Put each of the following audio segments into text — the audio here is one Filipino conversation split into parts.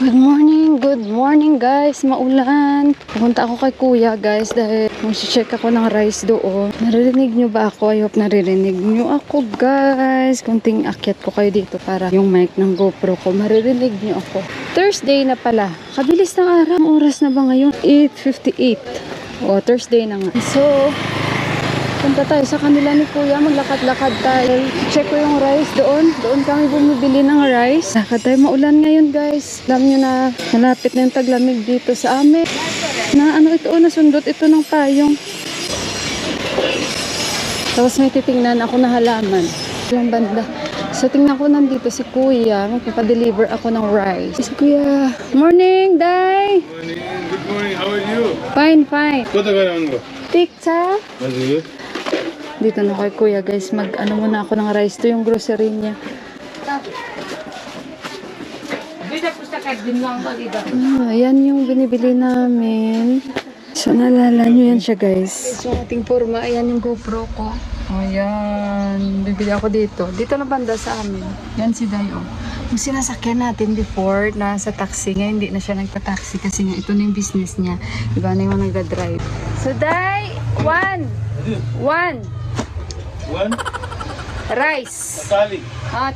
Good morning guys, maulan. Pupunta ako kay kuya guys dahil mag-check ako ng rice doon. Naririnig nyo ba ako? I hope naririnig nyo ako guys. Kunting akyat ko kayo dito para yung mic ng GoPro ko maririnig nyo ako. Thursday na pala. Kabilis ng araw. Ang oras na ba ngayon? 8:58. O, Thursday na nga. So, punta tayo sa kanila ni kuya, maglakad-lakad tayo. Check ko yung rice doon. Doon kami bumibili ng rice. Lakad tayo, maulan ngayon guys. Alam nyo na, malapit na yung taglamig dito sa amin. Na ano ito, nasundot ito ng payong. Tapos may titingnan ako na halaman. Yung banda. So tingnan ko nandito si kuya, magpapadeliver ako ng rice. Si kuya, morning, Day! Morning, good morning, how are you? Fine, fine. Kota ka naman ba? Tiksa? Mazi? Dito na kay kuya guys, mag-ano muna ako ng rice. Ito yung grocery niya. Ayan yung binibili namin. So nalala nyo yan siya guys. So ating forma, ayan yung GoPro ko. Ayan, bibili ako dito. Dito na banda sa amin. Yan si Dayo. Yung sinasakyan natin before na sa taxi, ngayon hindi na siya nagpa-taxi kasi nga ito na yung business niya. Iba na yung nagda-drive. So Day, one. Rice. Takali.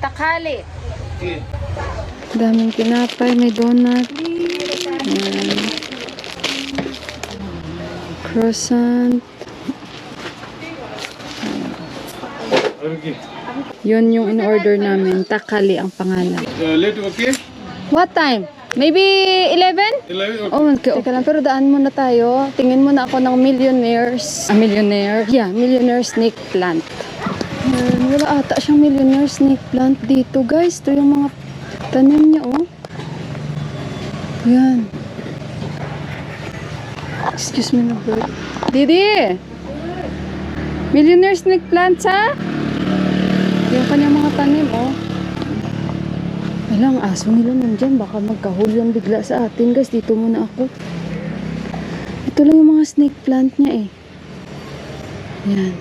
Takali. Okay. Daming tinapay, may donut. Croissant. Okay. Yun yung in-order namin. Takali ang pangalan. Late, okay? What time? Maybe 11? 11, okay. Oh, okay. Teka lang, pero daan muna tayo. Tingin muna ako ng millionaire snake plant. Wala ata siyang millionaire snake plant dito, guys. Ito yung mga tanim niya, oh. Yan. Excuse me, my bird. Didi! Millionaire snake plant, ha? Yung kanyang mga tanim, oh. Alang aso nila nandyan. Baka magkahulan bigla sa atin, guys. Dito muna ako. Ito lang yung mga snake plant niya, eh. Yan.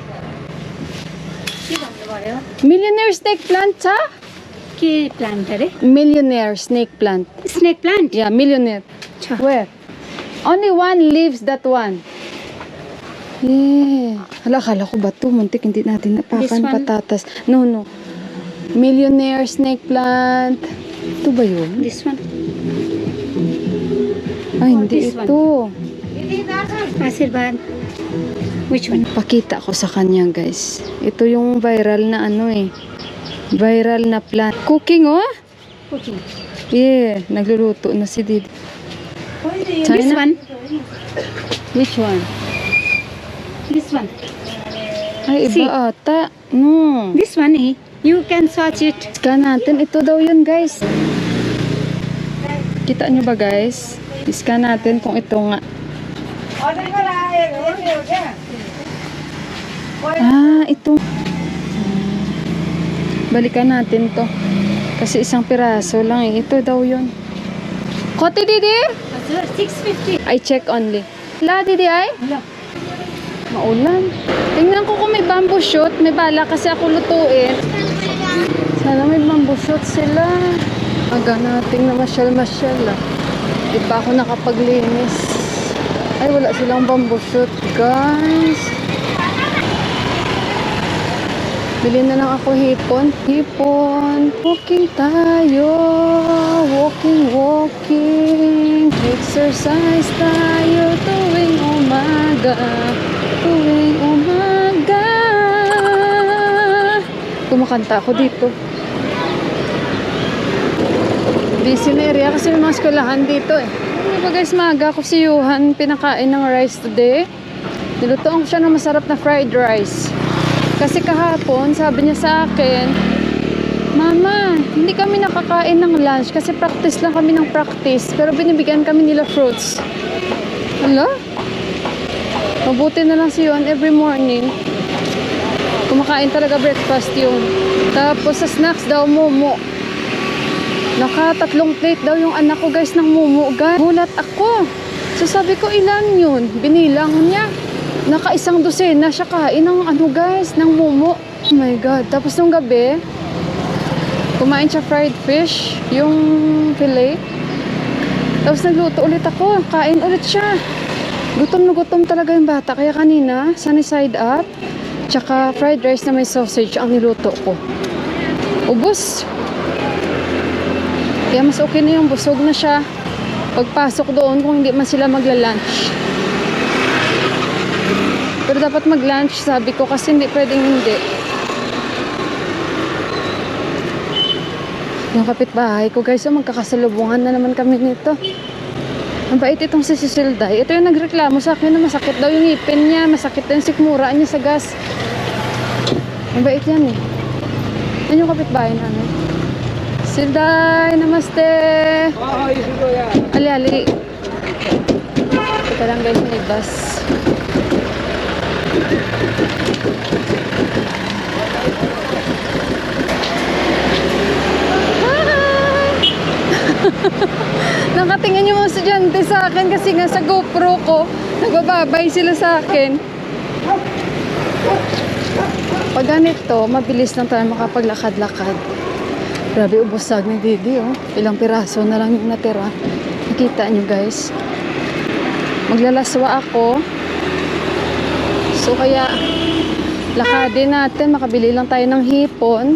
Millionaire snake plant, ha? Ki plant है रे? Millionaire snake plant. Snake plant? Yeah, millionaire. अच्छा. Where? Only one leaves that one. Yeah. Kala ko ba ito? Muntik, hindi natin This napakan one? patatas. No. Millionaire snake plant. Ito ba yun? This one? Ay, hindi this one? ito. Aashirvad. Which one? Pakita ko sa kanya, guys. Ito yung viral na ano eh. Viral na plant. Cooking, oh? Cooking. Yeah, nagluluto na si Didi. This China? one? Which one? This one? Ay, iba See. ata. No. This one eh? You can search it. Scan natin. Ito daw yun, guys. Kita nyo ba, guys? Scan natin kung ito nga. Ito. Balikan natin to. Kasi isang piraso lang eh. Ito daw yun. Kote, Didi? 650. I check only. La, Didi ay? Maulan. Tingnan ko kung may bamboo shoot. May bala kasi ako lutuin. Sana may bamboo shoot sila. Aga nating na masyal-masyal ah. Di pa ako nakapaglinis. Ay, wala silang bamboo shoot, guys. Bili na lang ako hipon. Walking tayo. Walking. Exercise tayo tuwing umaga. Kumakanta ako dito. Busy na area kasi may mga eskwelahan dito eh. Ano ba guys, maaga ako si Yuhan pinakain ng rice today. Nilutoan ko siya ng masarap na fried rice. Kasi kahapon, sabi niya sa akin, Mama, hindi kami nakakain ng lunch kasi practice lang kami ng practice. Pero binibigyan kami nila fruits. Hala? Mabuti na lang si Yuhan every morning. Kumakain talaga breakfast yun. Tapos sa snacks daw, momo. Naka-3 plate daw yung anak ko guys ng momo. Guys, gulat ako. So sabi ko, ilan yun? Binilang niya. Naka-1 dosena siya kain ng ano guys, ng momo. Oh my God. Tapos nung gabi, kumain siya fried fish, yung fillet. Tapos nagluto ulit ako. Kain ulit siya. Gutom na gutom talaga yung bata. Kaya kanina, sunny side up, tsaka fried rice na may sausage ang niluto ko. Ubus. Kaya mas okay na yung busog na siya. Pagpasok doon kung hindi man sila magla-lunch. Pero dapat mag-lunch, sabi ko, kasi hindi pwedeng hindi. Yung kapitbahay ko guys, magkakasalubungan na naman kami nito. Ang bait itong si Cecilday. Ito yung nagreklamo sa akin na masakit daw yung ngipin niya, masakit daw yung sikmura niya sa gas. Ang bait yan eh. Yan yung kapitbahay namin. Cecilday, namaste! Ali. Ito lang guys, may bus. Nakatingin yung mga estudyante sa akin kasi nga sa GoPro ko, nagbababay sila sa akin. Pag ganito, mabilis lang tayo makapaglakad-lakad. Grabe, ubusag ni Didi, oh. Ilang piraso na lang yung natira. Nakita nyo guys. Maglalaswa ako. So kaya, lakadin natin, makabili lang tayo ng hipon.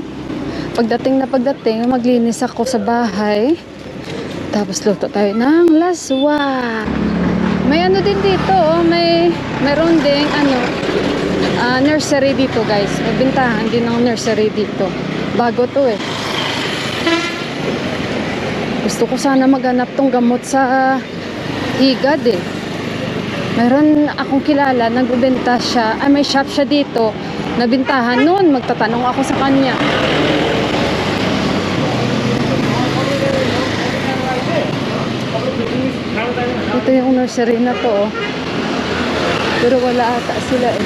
Pagdating, maglinis ako sa bahay. Tapos luto tayo ng laswa. May ano din dito, oh. Meron ding nursery dito guys. May bintahan din ng nursery dito. Bago to eh. Gusto ko sana maghanap tong gamot sa higad eh. Meron akong kilala, nagbebenta siya. May shop siya dito. Nabintahan noon. Magtatanong ako sa kanya. Ito yung nursery na to, oh. Pero wala ata sila eh.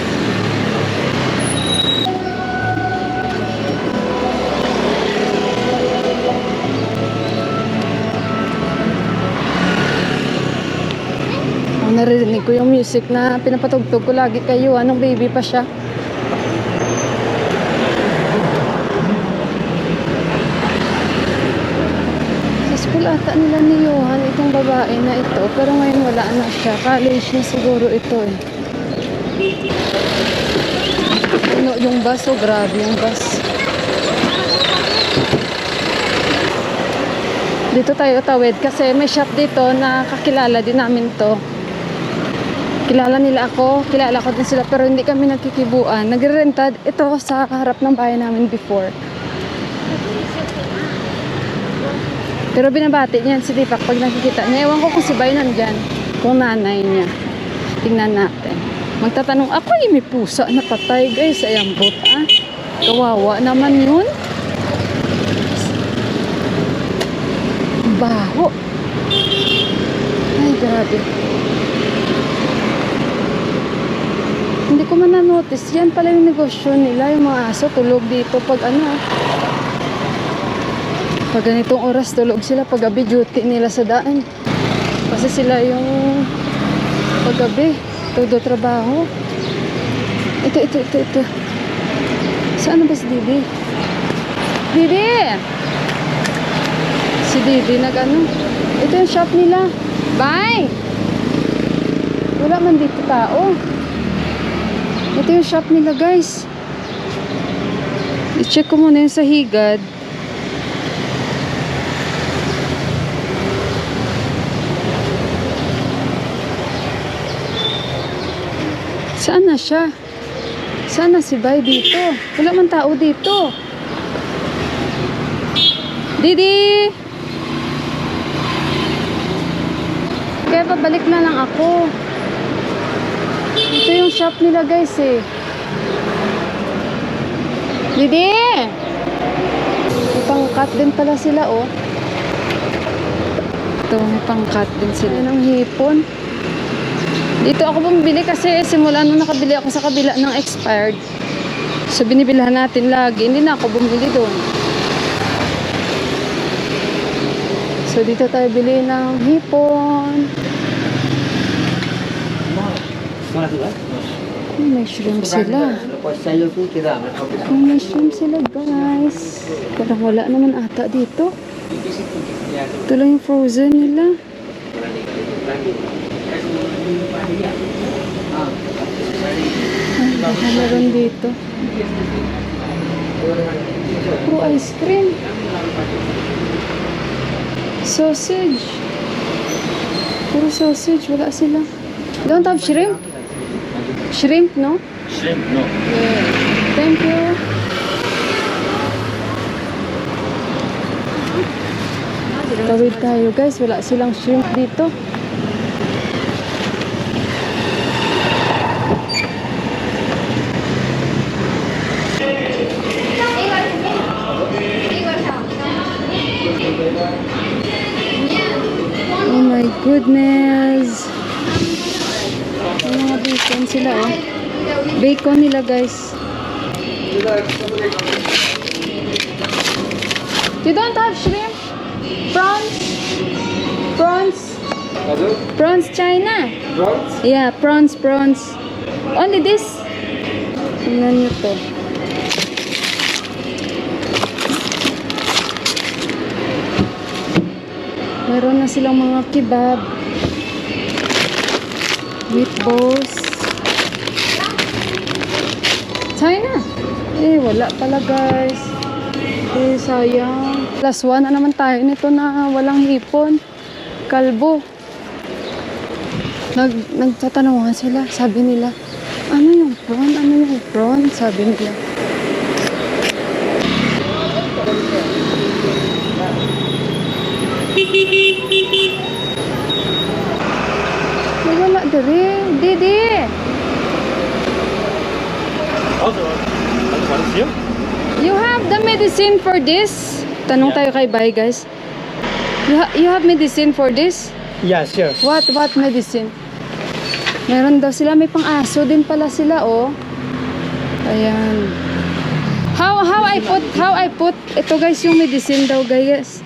Naririnig ko yung music na pinapatugtog ko lagi kayo. Anong baby pa siya? Sa school ata nila ni Johan itong babae na ito. Pero ngayon wala na siya. College na siguro ito eh. Ano, yung bus, oh grabe yung bus. Dito tayo tawid kasi may shop dito na kakilala din namin to. Kilala nila ako, kilala ko din sila pero hindi kami nagkikibuan. Nagre-renta ito sa harap ng bahay namin before. Pero binabati niyan si Deepak pag nakikita niya. Ewan ko kung si Bay nandyan, kung nanay niya. Tingnan natin. Magtatanong ako, may pusa na patay guys. Ayan bot ah. Kawawa naman yun. Baho. Ay grabe. Hindi ko man na-notice. Yan pala yung negosyo nila. Yung mga aso tulog dito pag pag ganitong oras tulog sila. Pag gabi duty nila sa daan. Kasi sila yung pag gabi todo trabaho. Ito. Saan ba si Didi? Didi! Si Didi ito yung shop nila. Bye! Wala man dito tao. Ito yung shop nila guys. I-check ko muna yung sa higad. Saan na siya? Saan na si Bay dito? Wala man tao dito. Didi! Kaya pabalik na lang ako. Ito yung shop nila guys eh. Didi! May pangkat din pala sila oh. Ito, may pangkat din sila ng hipon. Dito ako bumili kasi simula nung nakabili ako sa kabila ng expired. So binibilhan natin lagi. Hindi na ako bumili doon. So dito tayo bili ng hipon. May shrimp sila. May shrimp sila guys. Parang wala naman ata dito. Ito lang yung frozen nila. Ay, baka meron dito. Puro ice cream. Sausage. Puro sausage. Wala sila. Don't have shrimp? Shrimp, no? Shrimp, no. Yeah. Thank you. Tawid tayo guys. Wala silang shrimp dito. Oh my goodness. May mga bacon sila oh. Bacon nila guys. You don't have shrimp? Prawns? Prawns? Prawns China? Prawns? Yeah, prawns. Only this? Tingnan nyo to. Meron na silang mga kebab. Meatballs. China. Wala pala guys. Sayang. +1 na naman tayo nito na walang hipon. Kalbo. Nagtatanungan sila. Sabi nila, ano yung prawn? Ano yung prawn? Sabi nila. Wala diri. Didi. Also, what is here? You have the medicine for this? Tanong tayo kay Bay, guys. You have medicine for this? Yes, yes. What medicine? Meron daw sila, may pang-aso din pala sila, oh. Ayan. How I put ito guys yung medicine daw, guys.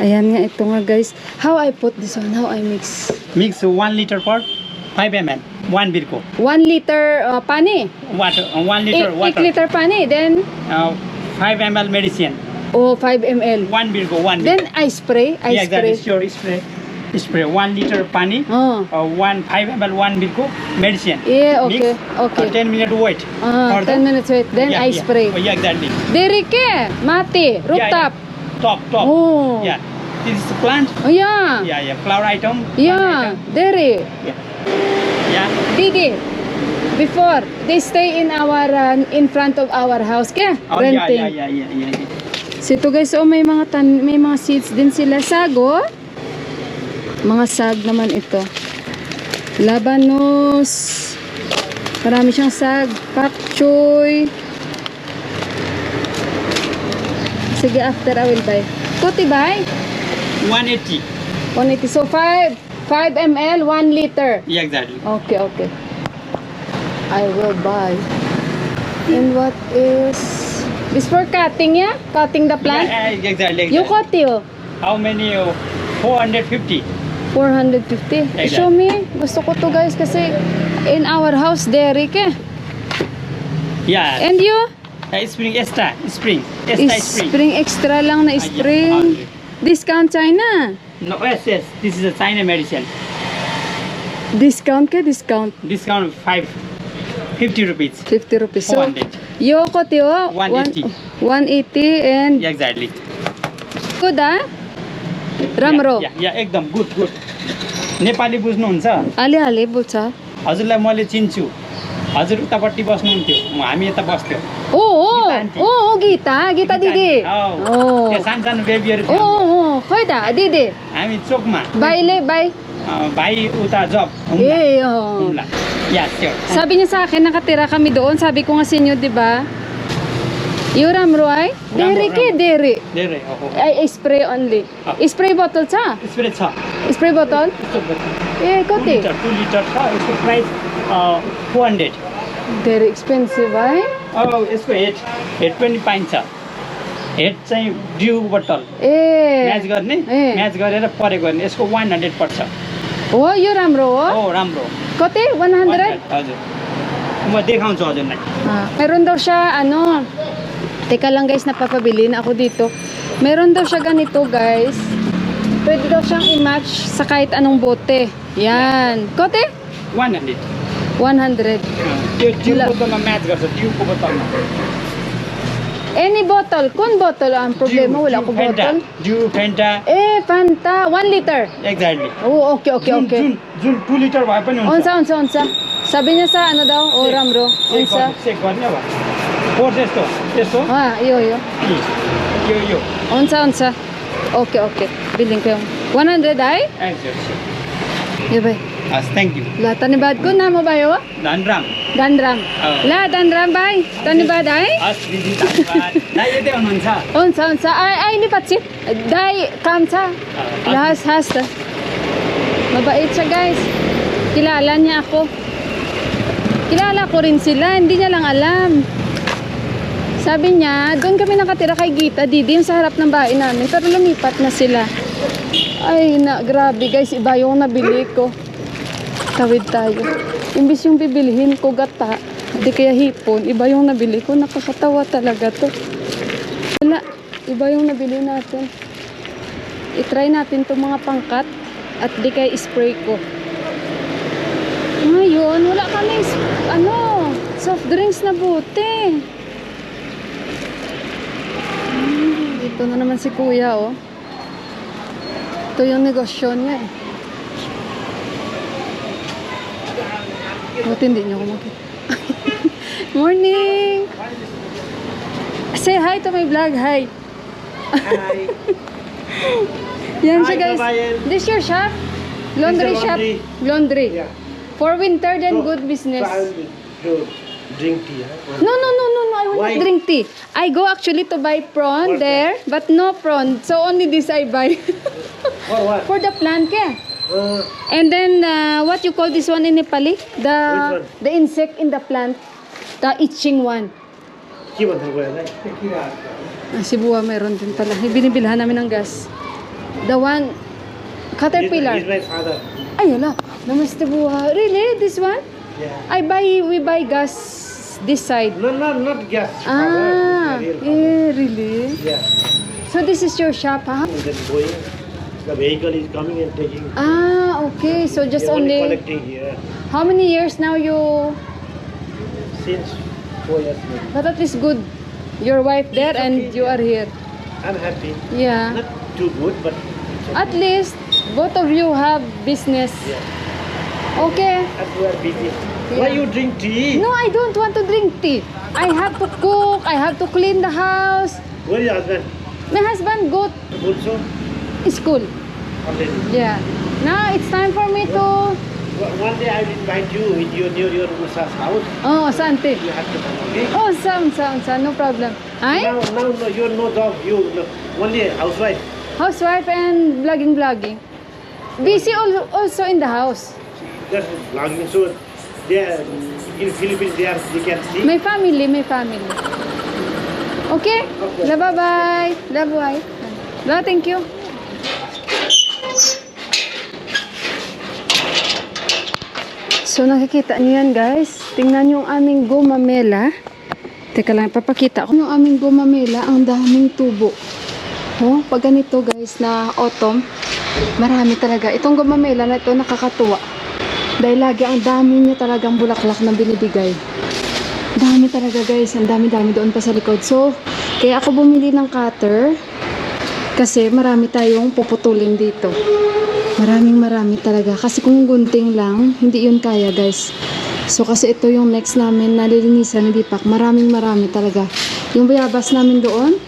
Ayan nga, ito nga guys. How I put this one, how I mix. Mix 1 liter per 5 ml. 1 birko. 1 liter pani. Water. 1 liter 8 water. liter pani. Then, 5 ml medicine. 5 ml. 1 birko. 1 birko. Then, I spray. Yeah, exactly. Sure, spray 1 liter pani. Oh. 5 ml 1 birko medicine. Yeah, okay. Mix, Okay. 10 minutes wait. For 10 minutes wait. Then yeah, I yeah. spray. Oh, yeah, exactly. Derike, mati, rooftop. Yeah. Top. Oh. Yeah. This is the plant. Oh, yeah. Yeah. Flower item. plant Yeah, item. dere. Yeah. Didi. Before, they stay in our in front of our house kaya Oh, renting. yeah. So ito guys, may mga seeds din sila. Sago. Mga sag naman ito. Labanos. Marami siyang sag. Pak choy. Sige, after I will buy. Kuti buy? 180. 180. So 5 ml, 1 liter. Yeah, exactly. Okay. I will buy. And what is this for cutting, yeah? Cutting the plant? Yeah, exactly. You cut you. How many? 450. 450. Like Show me. Gusto ko to guys kasi in our house, Derek eh. Yeah. And you? Spring extra. Spring. Spring extra lang na yeah, spring. Discount China. No, yes. This is a China medicine. Discount ka? Discount. Discount 50 rupees. 50 rupees. So, 400. you cut you. 180. 180 and Yeah, exactly. good ah? राम्रो. Yeah, एकदम good. नेपाली बुझ्नुहुन्छ अलि बोल्छ हजुरलाई मैले चिन्छु हजुर उतापट्टि बस्नुहुन्थ्यो हामी यता बस्थ्यौ गीता दिदी त्यो सानो बेबीहरू खै त दिदी हामी चोकमा बाइले भाइ उता जब या त्यो sabi niya sa akin nakatira kami doon sabi ko nga sa inyo di ba yung ramro ay dere धेरै ay spray only spray bottle छ स्प्रे छ spray bottle कति 2 लिटर छ यसको प्राइस 400 very expensive है यसको हेड पनि पाइन्छ हेड चाहिँ ड्यू बोतल म्याच गर्ने म्याच गरेर परे गर्ने यसको 100 पर्छ हो यो राम्रो हो राम्रो कति 100 हजुर म देखाउँछु हजुरलाई meron daw siya teka lang guys napapabili na ako dito meron daw siya ganito guys pwede daw siyang i-match sa kahit anong bote. Yan. Kote? 100. 100. त्यो ट्युब ल। बोतलमा म्याच गर्छ ट्युबको बोतलमा Any bottle. Kun bottle ang problema? Wala ko bottle. Due Fanta Eh, Fanta. 1 liter. Exactly Oh, okay, okay, okay. जुन 2 लिटर भए पनि हुन्छ Onsa. Sabi niya sa ano daw? Oh, Ramro. Onsa. Check गर्ने अब फोर्स यस्तो यस्तो Ah, iyo. यो Onsa. Okay, okay. Biling ko yung 100 ay? Exact Iya ba? हस् thank you La, tanibad ko na mo ba yo? धनराम Dandram. Oh. La, dandram bay. Tanibad ay? हस् दिदी धन्यवाद दाइ यतै हुनुहुन्छ Onsa. Ay, lipat si. Day, kamsa. Lahas, hasta. Mabait siya, guys. Kilala niya ako. Kilala ko rin sila. Hindi niya lang alam. Sabi niya, doon kami nakatira kay Gita, Didi, yung sa harap ng bahay namin. Pero lumipat na sila. Ay, grabe guys. Iba yung nabili ko. Tawid tayo. Imbis yung bibilihin ko gata, di kaya hipon, iba yung nabili ko. Nakakatawa talaga to. Wala. Iba yung nabili natin. I-try natin itong mga pangkat at di kaya spray ko. Ngayon, wala kami soft drinks na buti. Dito na naman si kuya, oh. Ito yung negosyo niya, eh. Buti hindi niyo ako makita. Morning! Say hi to my vlog. Hi. Hi. Yan Hi, siya, guys. kabayan. This your shop? Laundry This is shop? laundry. Laundry. Yeah. For winter, then good business. Drink tea, huh? No. I will Why? not drink tea. I go actually to buy prawn What there, but no prawn. So only this I buy. For what? For the plant, kaya. And then, what you call this one in Nepali? Which one? The insect in the plant. The itching one. के भन्छ गएर Si Buwa meron din pala. Binibilhan namin ng gas. The one, caterpillar. He's my father. Ay, wala. Namaste Buwa. Really? This one? Yeah. We buy gas this side. No, not gas. Ah, Father. He's my real father. really? Yeah. So this is your shop, huh? And then going, the vehicle is coming and taking. Ah, okay. So just They're only, collecting here how many years now you, since 4 years now. but at least good. Your wife there It's and okay, you yeah. are here. I'm happy. Yeah. Not too good, but it's okay. At least both of you have business. Yeah. Okay. And we are busy. Yeah. Why you drink tea? No, I don't want to drink tea. I have to cook. I have to clean the house. Where is your husband? My husband go Also, school. already. Yeah. Now it's time for me to. One day I will invite you with near your Musa's house. Oh, Sante. You have to come, okay? Oh, sound. No problem. I Now no, you're no job. You only housewife. housewife and vlogging. Busy also in the house. Just vlogging. So they are in Philippines. They can see. My family. Okay? Okay. La bye-bye. Love bye. La, thank you. So nakikita niyo yan, guys. Tingnan niyo yung aming gumamela. Teka lang, papakita ko yung aming gumamela. Ang daming tubo. Oh, pag ganito, guys, na autumn, marami talaga. Itong gumamela na ito nakakatuwa. Dahil lagi ang dami niya talagang bulaklak na binibigay. Dami talaga, guys. Ang dami-dami doon pa sa likod. So, kaya ako bumili ng cutter kasi marami tayong puputulin dito. Marami talaga. Kasi kung gunting lang, hindi yun kaya, guys. So, kasi ito yung next namin na lilinisan ni Dipak. Marami talaga. Yung bayabas namin doon,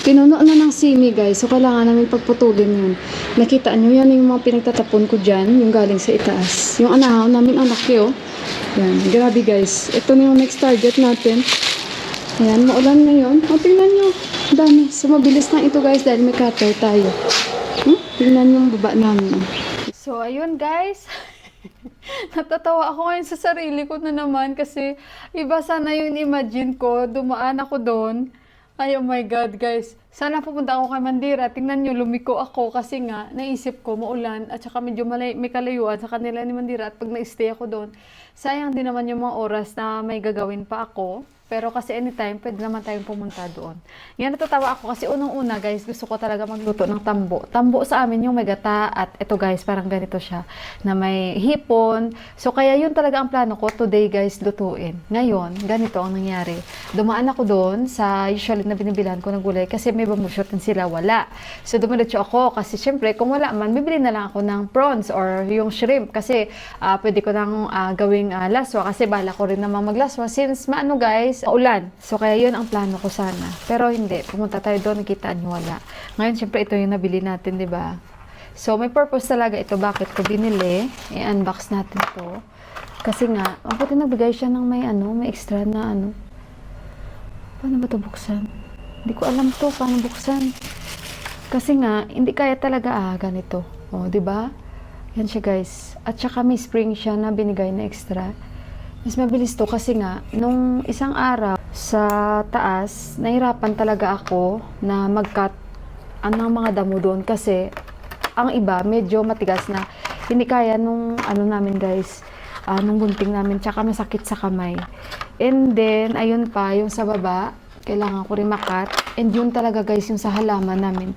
pinuno na ng simi, guys. So, kailangan namin pagputulin yun. Nakita nyo, yan yung mga pinagtatapon ko dyan, yung galing sa itaas. Yung anahaw namin, ang laki, oh. Yan, grabe, guys. Ito na yung next target natin. Ayan, maulan ngayon. O, tingnan nyo. Dami. So, mabilis lang ito, guys, dahil may cutter tayo. Tingnan yung baba namin. So, ayun, guys. Natatawa ako ngayon sa sarili ko na naman kasi iba sana yung imagine ko. Dumaan ako doon. Ay, oh my God, guys. Sana pupunta ako kay Mandira. Tingnan nyo, lumiko ako kasi nga, naisip ko, maulan at saka medyo may kalayuan sa kanila ni Mandira at pag na-stay ako doon, sayang din naman yung mga oras na may gagawin pa ako. Pero kasi anytime, pwede naman tayong pumunta doon. Yan, natatawa ako kasi unang-una guys, gusto ko talaga magluto ng tambo. Tambo sa amin yung may gata at ito guys, parang ganito siya, na may hipon. So kaya yun talaga ang plano ko today guys, lutuin. Ngayon, ganito ang nangyari. Dumaan ako doon sa usually na binibilan ko ng gulay kasi may bambushoot din sila, wala. So dumiretso ako kasi syempre kung wala man, bibili na lang ako ng prawns or yung shrimp kasi pwede ko nang gawing laswa kasi bala ko rin namang maglaswa since maano guys, ulan. So kaya yun ang plano ko sana. Pero hindi, pumunta tayo doon, nakita nyo wala. Ngayon syempre ito yung nabili natin, 'di ba? So may purpose talaga ito, bakit ko binili. I-unbox natin to. Kasi nga, bakit nagbigay siya ng may may extra na Paano ba ito buksan? Hindi ko alam to, paano buksan. Kasi nga, hindi kaya talaga ganito. O, 'di ba? Yan siya guys. At saka may spring siya na binigay na extra. Mas mabilis to kasi nga, nung isang araw sa taas, nahirapan talaga ako na mag-cut ng mga damo doon kasi ang iba medyo matigas na hindi kaya nung namin guys, nung bunting namin, tsaka masakit sa kamay. And then, ayun pa, yung sa baba, kailangan ko rin makat. And yun talaga guys, yung sa halaman namin.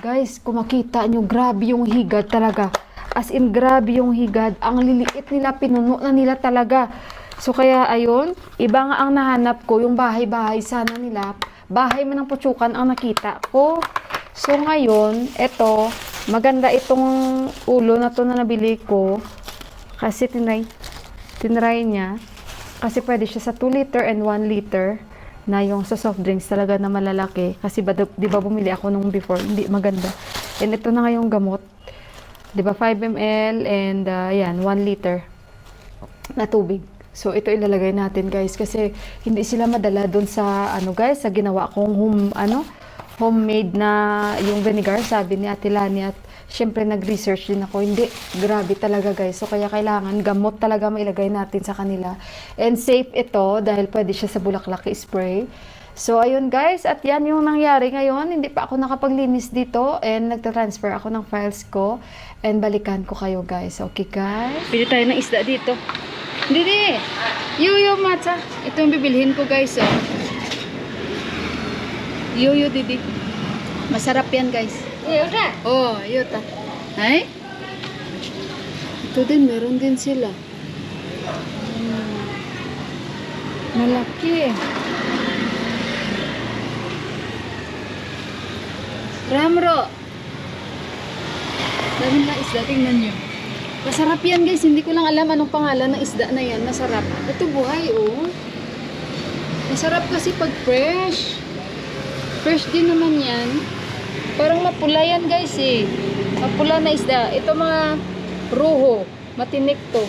Guys, kung makita nyo, grabe yung higad talaga. As in, grabe yung higad. Ang liliit nila, pinuno na nila talaga. So kaya ayun, iba nga ang nahanap ko, yung bahay-bahay sana nila. Bahay man ng putsukan ang nakita ko. So ngayon, eto, maganda itong ulo na to na nabili ko. Kasi tinry niya. Kasi pwede siya sa 2 liter and 1 liter na yung sa soft drinks talaga na malalaki. Kasi di ba bumili ako nung before, hindi maganda. And ito na nga yung gamot. Di ba 5 ml and yan, 1 liter na tubig. So ito ilalagay natin guys kasi hindi sila madala doon sa guys, sa ginawa kong homemade na yung vinegar, sabi ni Ate Lani, at syempre nag-research din ako. Hindi, grabe talaga guys. So kaya kailangan gamot talaga mailagay natin sa kanila. And safe ito dahil pwede siya sa bulaklak spray. So ayun guys, at yan yung nangyari ngayon. Hindi pa ako nakapaglinis dito and nagta-transfer ako ng files ko and balikan ko kayo guys. Okay guys? Pili tayo ng isda dito. Didi! Yuyo matcha. Ito yung bibilhin ko guys. Yuyo Didi. Masarap yan guys. Yuta. Oh, yuta. Ay? Ito din, meron din sila. Malaki. Ramro. Dami na isda, tingnan nyo. Masarap yan guys, hindi ko lang alam anong pangalan ng isda na yan. Masarap. Ito buhay oh. Masarap kasi pag fresh. Fresh din naman yan. Parang mapula yan guys eh. Mapula na isda. Ito mga ruho. Matinik to.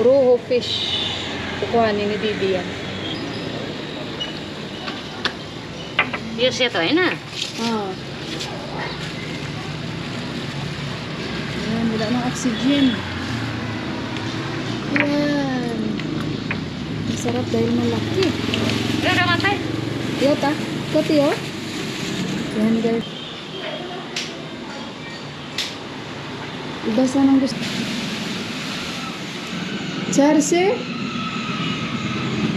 Ruho fish. Kukuhanin ni Didi yan. Yes, ito ay na. Ayan, wala ng oxygen. Ayan. Masarap dahil malaki. Pero matay. Yota, kote oh. Ayan guys. Iba sanang gusto. Charse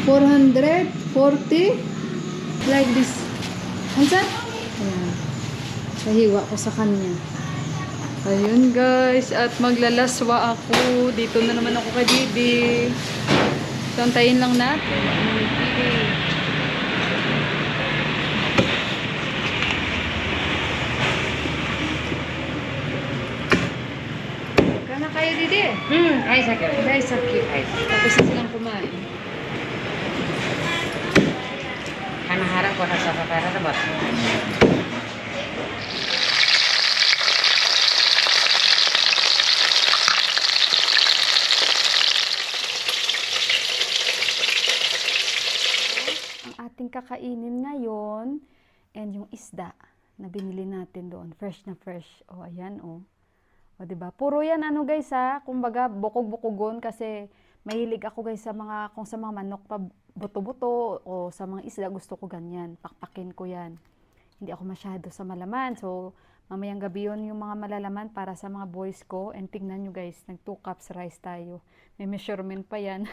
440 like this. Hansa? Ayan. Sahiwa ko sa kanya. Ayun guys, at maglalaswa ako. Dito na naman ako kay Didi. Tantayin lang natin. Didi. Kana kayo Didi? Ay sakit. Dahil sakit. Tapos na silang kumain. Harap ko na sa kapara na ba? Ating kakainin ngayon and yung isda na binili natin doon, fresh na fresh. O ayan o. O diba? Puro yan guys kumbaga bukog-bukogon kasi mahilig ako guys sa mga kung sa mga manok pa buto-buto o sa mga isda gusto ko ganyan. Pakpakin ko yan. Hindi ako masyado sa malaman. So mamayang gabi yun yung mga malalaman para sa mga boys ko. And tingnan nyo guys, nag 2 cups rice tayo. May measurement pa yan.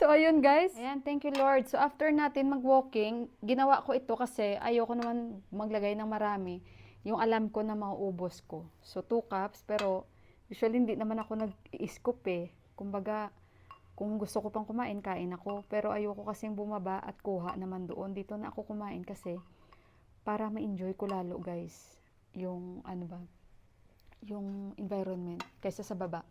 So, ayun guys. Ayan, thank you Lord. So, after natin mag-walking, ginawa ko ito kasi ayoko naman maglagay ng marami. Yung alam ko na mauubos ko. So, 2 cups. Pero, usually hindi naman ako nag-i-scoop eh. Kumbaga, kung gusto ko pang kumain, kain ako. Pero ayoko kasing bumaba at kuha naman doon. Dito na ako kumain kasi para ma-enjoy ko lalo guys. Yung, ano ba, yung environment kaysa sa baba.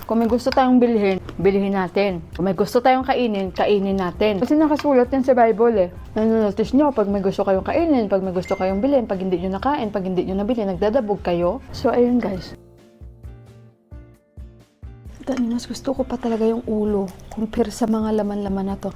Kung may gusto tayong bilhin, bilhin natin. Kung may gusto tayong kainin, kainin natin. Kasi nakasulat yan sa Bible eh. Nanonotice nyo, pag may gusto kayong kainin, pag may gusto kayong bilhin, pag hindi nyo nakain, pag hindi nyo nabili, nagdadabog kayo. So, ayun guys. Dani, mas gusto ko pa talaga yung ulo compare sa mga laman-laman na to.